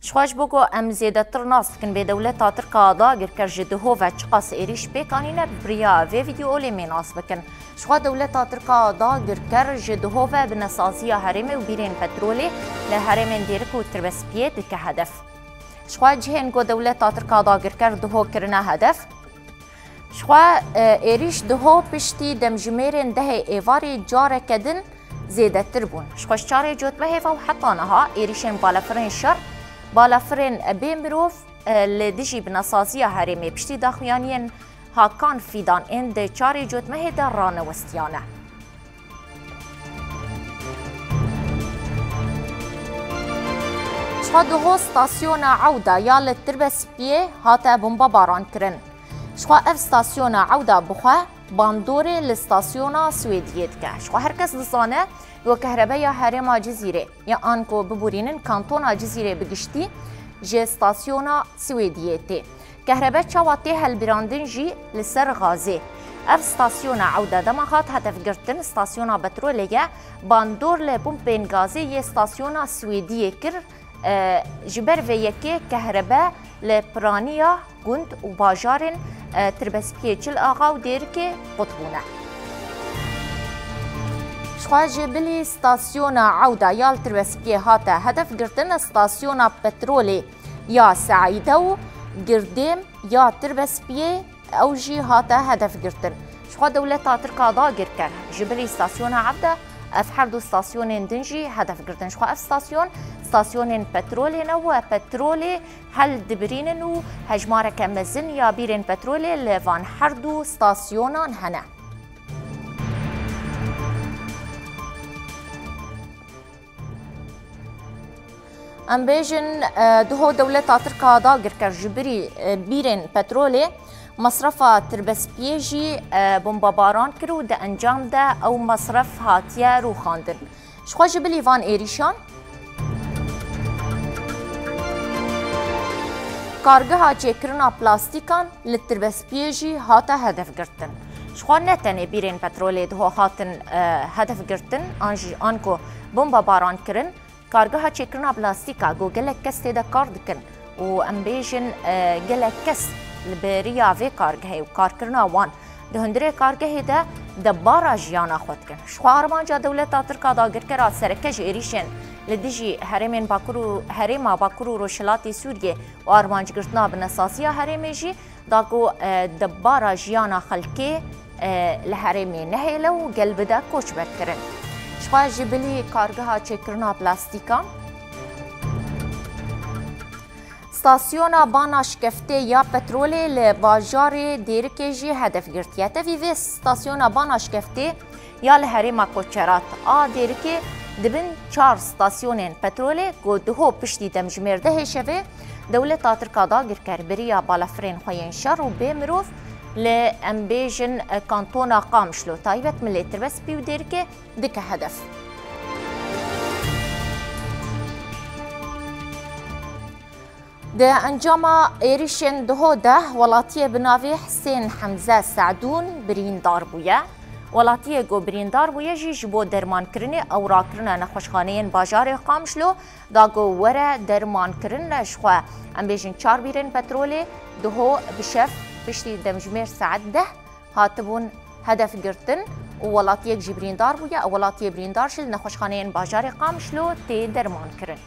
شخواش بگو ام زیده تر ناست کن به دولتا ترکا دا گر کر جدهو و چقاس ایریش بکانینه بریا و ویدیو لی ناس بکن. شخوا دولتا ترکا دا گر کر جدهو و بنسازی هرمه و بیرین پترولی لهرمین دیرک و تربسپیه دکه هدف. شخوا جهن گو دولتا ترکا دا گر کر دهو کرنا هدف. شخوا ایریش دهو پشتی دمجمیرین ده ایواری جاره کدن زیده تر بون. شخواش چاره جوت به هفا و حتی نها ایریشن بالافرین شر بالافرین بمروف لدیجی بناسازی هرمی پشتی داخویانین هاکان فیدان این ده چاره جوت مه در رانوستیانه. شخوا دهو ستاسیون عوده یا لتربس بیه هاته بمبا باران کرن. شخوا اف ستاسیون عوده بخواه باندوری لستاسیون سویدیت که. شخوا هرکس دزانه و کهربای هرما جزیره یا آنکو ببورینن کانتونا جزیره بگشتی جه استاسیونا سویدیتی کهربا چاواتی هلبراندن جی لسر غازی اف استاسیونا عوده دماغات هدف گرتن استاسیونا بترولیه باندور لپومپین غازی یه استاسیونا سویدیه کر جبر و یکی کهربا لپرانیا گند و باجارن تربسپیه چل آغا و دیر که قطبونه شخوا جبلی ستاسیون عوده یال تربسپیه هاته هدف گرتن استاسیون پترولی یا سعیده و گردیم یا تربسپیه او جی هاته هدف گرتن شخوا دولتا ترکا دا گر کر جبلی استاسیون عوده اف هر دو استاسیون دنجی هدف گرتن شخوا اف استاسیون پترولی نو پترولی هل دبرینن و هجماره کمزن یا بیرین پترولی لوان هر دو استاسیونان هنه ام بیجن دهو دولتا ترکا دا گر کر جبری بیرین پترولی مصرفا تربسپیجی بمباباران کرو ده انجام ده او مصرف هاتیه رو خاندن شخوا جبلی وان ایریشان کارگه ها چکرنا پلاستیکان لتربسپیجی هاته هدف گرتن شخوا نتنه بیرین پترولی دهو هاتن هدف گرتن آنکو بمباباران کرن کارگه ها چکرنا پلاستیکا گو گلک کس تیده کار دکن و ام بیجن گلک کس لبریا وی کارگه و کار کرنا وان ده هندره کارگه ده بارا جیانا خود کن شخوا آرمانجا دولتا ترکا دا گر کرا سرکج ایریشن لدیجی هرما باکرو روشلاتی سوریه و آرمانج گرتنا بنساسیا هرمی جی دا گو ده بارا جیانا خلکی لهرمی نهیله و گلب ده کوچ برکرن شخوا جبلی کارگه ها چکرنا پلاستیکان ستاسیونا بانا شکفته یا پترولی لباجار دیرکه جی هدف گرتیه تفیوی ستاسیونا بانا شکفته یا لحرما کوچرات دیرکه دبن 4 ستاسیونین پترولی گو دهو پشتی دمجمیر ده شوه دولتا ترکا دا گر کربریا بالافرین خوین شر و بمروف لام بیجن کانتونا قامشلو تایبت ملی تربس بیو دیرکه دکه هدف ده انجام ایریشن دهو ده ولاتی بناوی حسین حمزه سعدون بریندار بویه ولاتی گو بریندار بویه جی جبو درمان کرنه او را کرنه نخوشخانه باجار قامشلو دا گو وره درمان کرنه شخوا ام بیجن 4 بیرین پترولی دهو بشف پشتی دمجمیر ساعت ده هاتبون هدف گرتن و ولاتی جی بریندار بویه او ولاتی بریندار شل نخوشخانه باجار قامشلو تی درمان کرن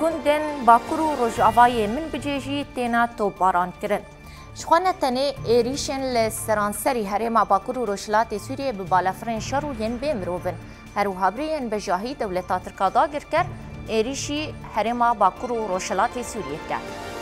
گندن باکرو روجاوای من بجیجی تینا تو باران کرن شخوانه تنه ایریشن لسرانسری هرما باکرو روشلات سوریه ببالافرین شر و ین بمروون هرو هابرین بجاهی دولتا ترکا دا گر کر ایریشی هرما باکرو روشلات سوریه که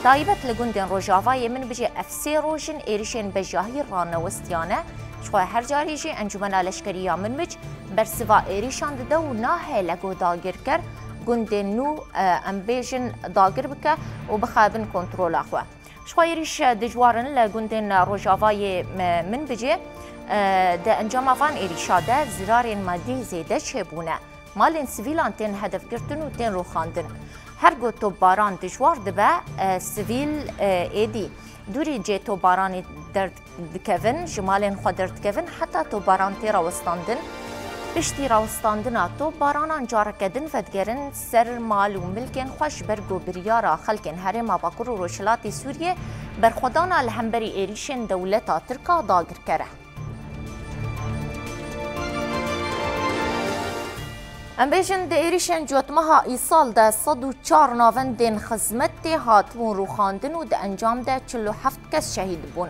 تایبت لگندن روجاوای من بجی افسی روشن ایریشن بجاهی رانوستیانه شخواه هر جاری جی انجمن لشکریا من بج برسوا ایریشان ده و ناهی لگو دا گر کر گندن نو امبیجن داگر بکه و بخابن کنترول اخوه شخوایریش دجوارن لگندن روجاوای من بجه ده انجام افان ایریشا ده زرارین مادی زیده چه بونه مالین سویلان تین هدف گرتن و تین رو خاندن هر گو تو باران دجوار دبه سویل ایدی دوری جه تو بارانی درد دکوین جمالین خود درد دکوین حتی تو باران تیرا وستاندن پشتی راوستاندنا تو بارانان جارکدن ودگرن سر مال و ملکن خوش برگو بریارا خلکن هرما باکور و روشلات سوریه برخودانا الهمبری ایریشن دولتا ترکا داگر کره. امبیشن د ایریشن جوتمها ایسال ده 104 ناوندین خدمت هاتبون روخاندن و ده انجام ده 47 کس شهید بون.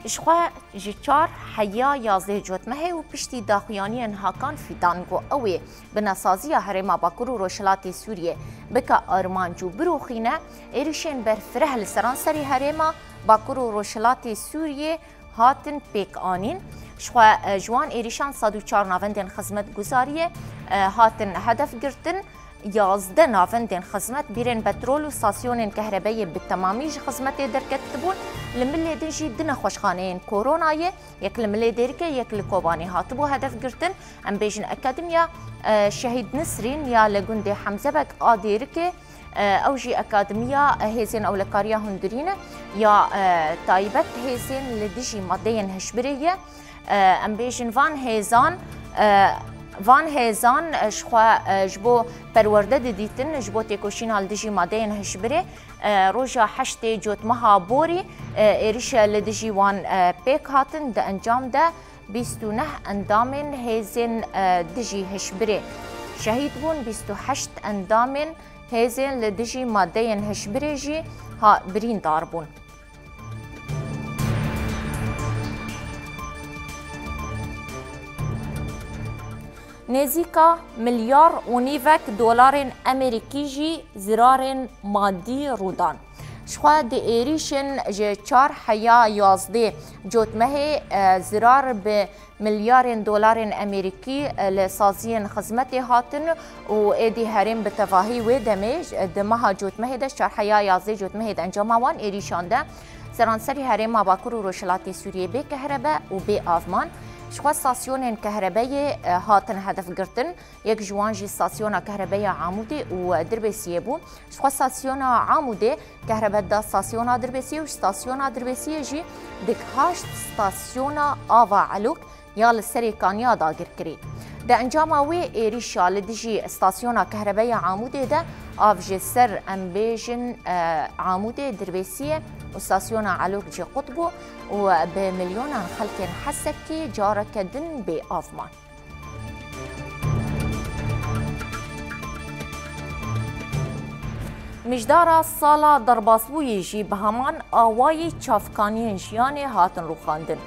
اشخوا جچار حیا یازده جوتمه و پشتی داخیانی انهاکان فیدانگو اوی بناسازی هرما باکور و روشلات سوریه بکا آرمانجو بروخینه ایریشن بر فره لسرانسری هرما باکور و روشلات سوریه هاتن پیک آنین شخوا جوان ایریشان 104 ناوندین خدمت گزاریه هاتن هدف گرتن 11 ناوندین خدمت بیرن پترول و ساسیونین کهربایی بالتمامیج خدمت درکت بون لملی دنجی دن خوشخانه کورونای یک لملی درکه یک لکوبانی هاتبو هدف گرتن ام بیجن اکادمیا شهید نسرین یا لگوند حمزه بک آدیرکه اوجي اكاديميه هيزين او لكاريا هندرينه يا تايبت هيزين لدجي مادين هشبريه ام بيجن فان هيزان شخوا جبو پرورده دیتن جبو تکوشین هال دجی مادین هشبره روژا حشت جوت مها بوری ایریش لدجی وان پیک هاتن ده انجام ده 29 اندامن هیزن دجی هشبره شهید بون 28 اندامن هیزن لدجی مادین هشبره جی ها برین دار بون. نزیکا ملیار و نیوک دلار امریکی جی زرار مادی رودان. شخوا دی ایریشن جه 4 حیا 11 جوتمه زرار به ملیار دلار امریکی لسازین خدمت هاتن و ایدی هرم به تفاهی و دمیج دمها جوتمه ده 4 حیا 11 جوتمه ده انجام وان ایریشان ده سرانسری هرم باکور و روشلات سوریه به کهرباء و به آفمان شخوا ستاسیون کهربایی هاتن هدف گرتن یک جوانجی ستاسیون کهربایی عمودی و دربسیه بو شخوا ستاسیون عمودی کهربا دا ستاسیون دربسیه و ستاسیون دربسیه جی دک 8 ستاسیون آوا علوک یا لسری کانیا داگر کری ده انجام وی ایریشا لدجی ستاسیون کهربایی عمودی ده آفجی سر امبیجن عمودی دربسیه وستاسيون علوك جي قطبو وبمليون خلق حسكي جارك دن بآفمان. مجدارا سالا درباسبوي جي بهمان آواي چافکانی جیانی هاتن روخاندن.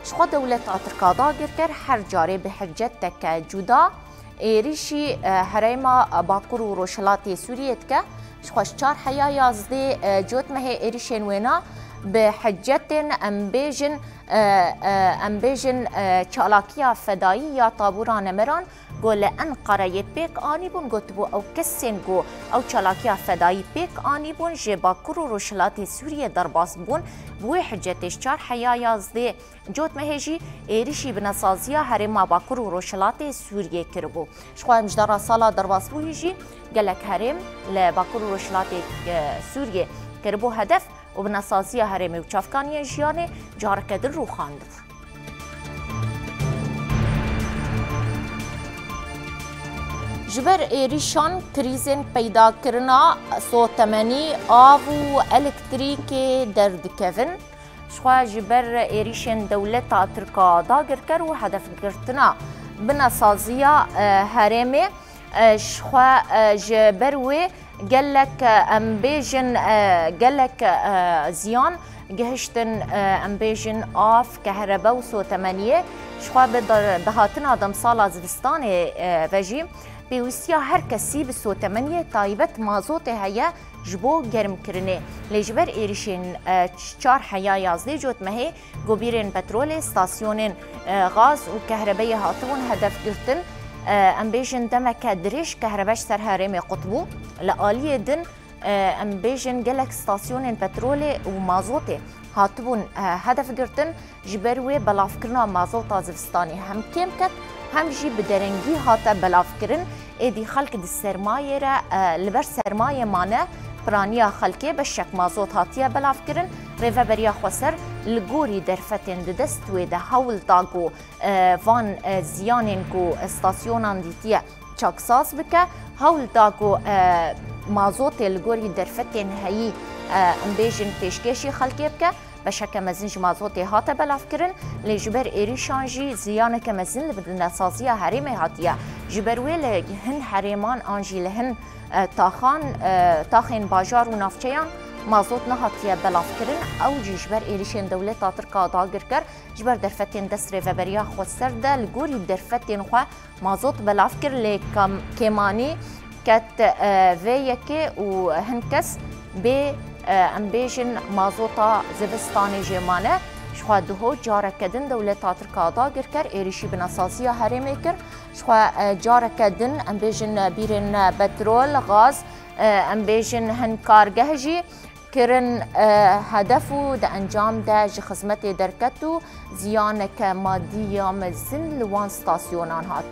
شخوا دولت آترکا داگر کر هر جاره به حجت تک جدا ایریشی هرما باکور و روشلات سوریت که شخوش 4 حیا 11 جوتمه ایریشن وینا به حجت امبیجن چالاکیا فدایی یا طابوران مران گل انقره پیک آنی بون گوتبو او کسین گو او چالاکیا فدایی پیک آنی بون جه باکور و روشلات سوریه درباس بون بوی حجتش 4 حیا 11 جوتمه جی ایریشی بنسازیا هرما باکور و روشلات سوریه کربو شخواه مجدارا سالا درباس بوی جی گلک هرم لباکور و روشلات سوریه کربو هدف و بنسازی هرمی و چافکانی جیانه جارکدن رو خاند. جبر ایریشان کریزن پیدا کرنا سوتمنی آو و الکتریک درد کفن شخوا جبر ایریشن دولت ترکا داگر کر و هدف گرتنا بنسازی هرمی شخوا جبروی قالك امبيجن قالك زيان جهشتن امبيجن آف كهرباء وسو 8 شخوا بهاتنا دم صالة زفستان فجي بيوسيا هر كسي بسو 8 تايبت مازوت هيا جبو گرم کرنه لجبر ایریشن 4 حیا 11 جوت مهی گوبیرن پترول استاسیونن غاز و کهربای هاتون هدف گرتن امبيجن دمك دريش كهرباش سر هرمي قطبو لآلية دن امبيجن جلك ستاسيون بترولي ومازوتي هاتبون هدف گرتن جبروي بلافكرنا مازوتا زفستاني هم كيم كت هم جي بدرنجي هاتا بلافكرن ايدي خلق دي السرماية را لبر سرماية مانا برانيا خلقي بشك مازوت هاتيا بلافكرن ریوبریا خوسر لگوری درفتن دست و ده هول داگو وان زیانین کو استاسیونان دیتیه چاکساز بکه هول داگو مازوت لگوری درفتن هایی امبیجن پیشکشی خلقی بکه بشکه مزنج مازوت هاته بلاف کرن لی جبر ایریشان جی زیانه که مزن لبدن سازیه حریم هاتیه جبر ویل هن حریمان آنجی لهن تاخین باجار و نافچیان مازوت نهاتیه بلاف کرن او جبر ایریشن دولت ترکا داگر کر جبر درفتین دست ریوبریا خوستر ده لگوری درفتین خواه مازوت بلاف کر لی کمانی کت ویکی و هنکس به امبیجن مازوتا زوستانی جمانه شخوا دهو جاره کدن دولت ترکا داگر کر ایریشی بناسازی هرمی کر شخوا جاره کدن امبیجن بیرن پترول غاز امبیجن هن کارگه جی کرن هدفو ده انجام ده جی خدمت درکتو زیانک مادی مزن لوان ستاسیونان هات